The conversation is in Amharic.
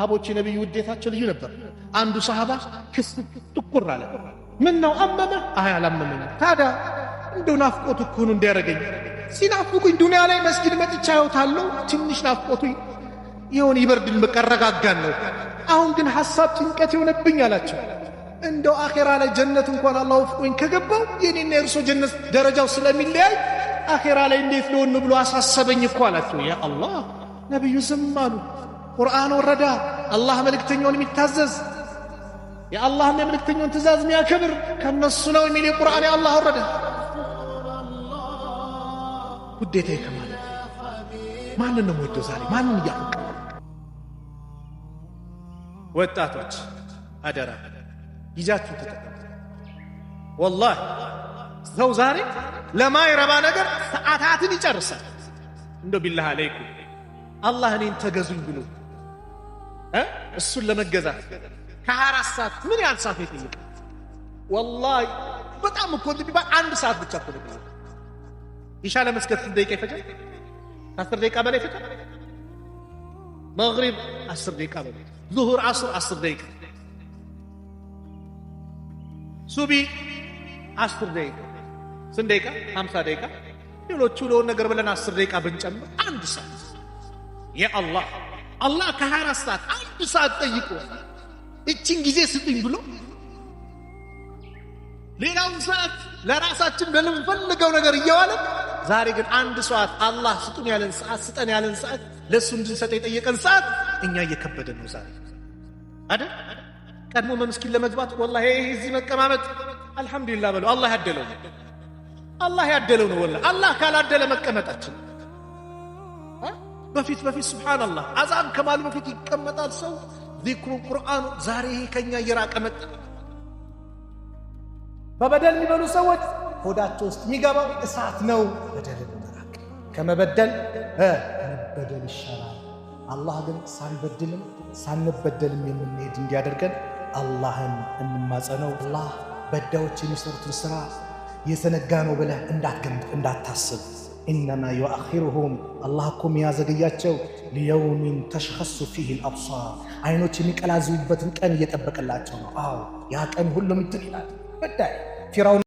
ሰሃቦች የነብዩ ውዴታቸው ልዩ ነበር። አንዱ ሰሃባ ክስ ትኩር አለ። ምን ነው አመመ? አይ አላመመኝ። ታዲያ እንደው ናፍቆቱ እኮ ነው እንዲያረገኝ። ሲናፍቁኝ ዱንያ ላይ መስጊድ መጥቻ ያውታለሁ። ትንሽ ናፍቆቱ ይሁን ይበርድል መቀረጋጋን ነው። አሁን ግን ሐሳብ ጭንቀት ይሆነብኝ አላቸው። እንደው አኺራ ላይ ጀነት እንኳን አላህ ወፍቆኝ ከገባው የኔና የእርሶ ጀነት ደረጃው ስለሚለያይ አኺራ ላይ እንዴት ልሆን ብሎ አሳሰበኝ እኮ አላቸው። ያ አላህ ነብዩ ዝም አሉ። ቁርአን ወረዳ። አላህ መልእክተኛውን የሚታዘዝ የአላህና የመልእክተኛውን ትእዛዝ የሚያከብር ከነሱ ነው የሚል የቁርአን የአላህ ወረደ። ውዴታዬ ከማለት ማንን ነው የምወደው? ዛሬ ማንን እያፈቀርኩ? ወጣቶች አደራ ጊዜያችሁን ተጠቀሙ። ወላሂ ሰው ዛሬ ለማይረባ ነገር ሰዓታትን ይጨርሳል። እንደው ቢላህ አለይኩም አላህ እኔን ተገዙኝ ብሎ እሱን ለመገዛት ከ24 ሰዓት ምን ያህል ሰዓት ይጠይቃል? ወላሂ በጣም እኮ ቢባል 1 ሰዓት ብቻ እኮ ነው። ኢሻ ለመስገድ 10 ደቂቃ ይፈጃል? 10 ደቂቃ በላይ ይፈጃል? መግሪብ 10 ደቂቃ በላይ፣ ዙሁር፣ ዐስር 10 ደቂቃ፣ ሱቢ 10 ደቂቃ። ስንት ደቂቃ? 50 ደቂቃ። ሌሎቹ ለሆነ ነገር ብለን 10 ደቂቃ ብንጨምር 1 ሰዓት። የአላህ አላህ ከ24 ሰዓት 1 ሰዓት ጠይቆ እቺን ጊዜ ስጡኝ ብሎ ሌላውን ሰዓት ለራሳችን ለምንፈልገው ነገር እየዋለ ዛሬ ግን 1 ሰዓት አላህ ስጡን ያለን ሰዓት ስጠን ያለን ሰዓት ለሱ እንድንሰጥ የጠየቀን ሰዓት እኛ እየከበደን ነው ዛሬ አይደል? ቀድሞ መስጊድ ለመግባት ወላሂ እዚህ መቀማመጥ አልহামዱሊላህ በለው። አላህ ያደለው ነው። አላህ ያደለው ነው። ወላሂ አላህ ካላደለ መቀመጣችን በፊት ሱብሃንአላህ አዛን ከማሉ በፊት ይቀመጣል ሰው ዚክሩ ቁርአኑ። ዛሬ ከኛ እየራቀ መጣ። በበደል የሚበሉ ሰዎች ሆዳቸው ውስጥ የሚገባው እሳት ነው። በደልን መራቅ ከመበደል መበደል ይሻላል። አላህ ግን ሳንበድልም ሳንበደልም የምንሄድ እንዲያደርገን አላህን እንማጸነው። አላህ በዳዮች የሚሰሩትን ስራ የዘነጋ ነው ብለህ እንዳትገምት እንዳታስብ። ኢነማ ዩአኺሩሁም አላህ እኮ የሚያዘገያቸው ሊየውሚን ተሽኸሱ ፊህ አልአብሳር አይኖች የሚቀላዝቡበትን ቀን እየጠበቀላቸው ነው። አዎ ያ ቀን ሁሉም እንትን ይላል። በዳይ ፊራውን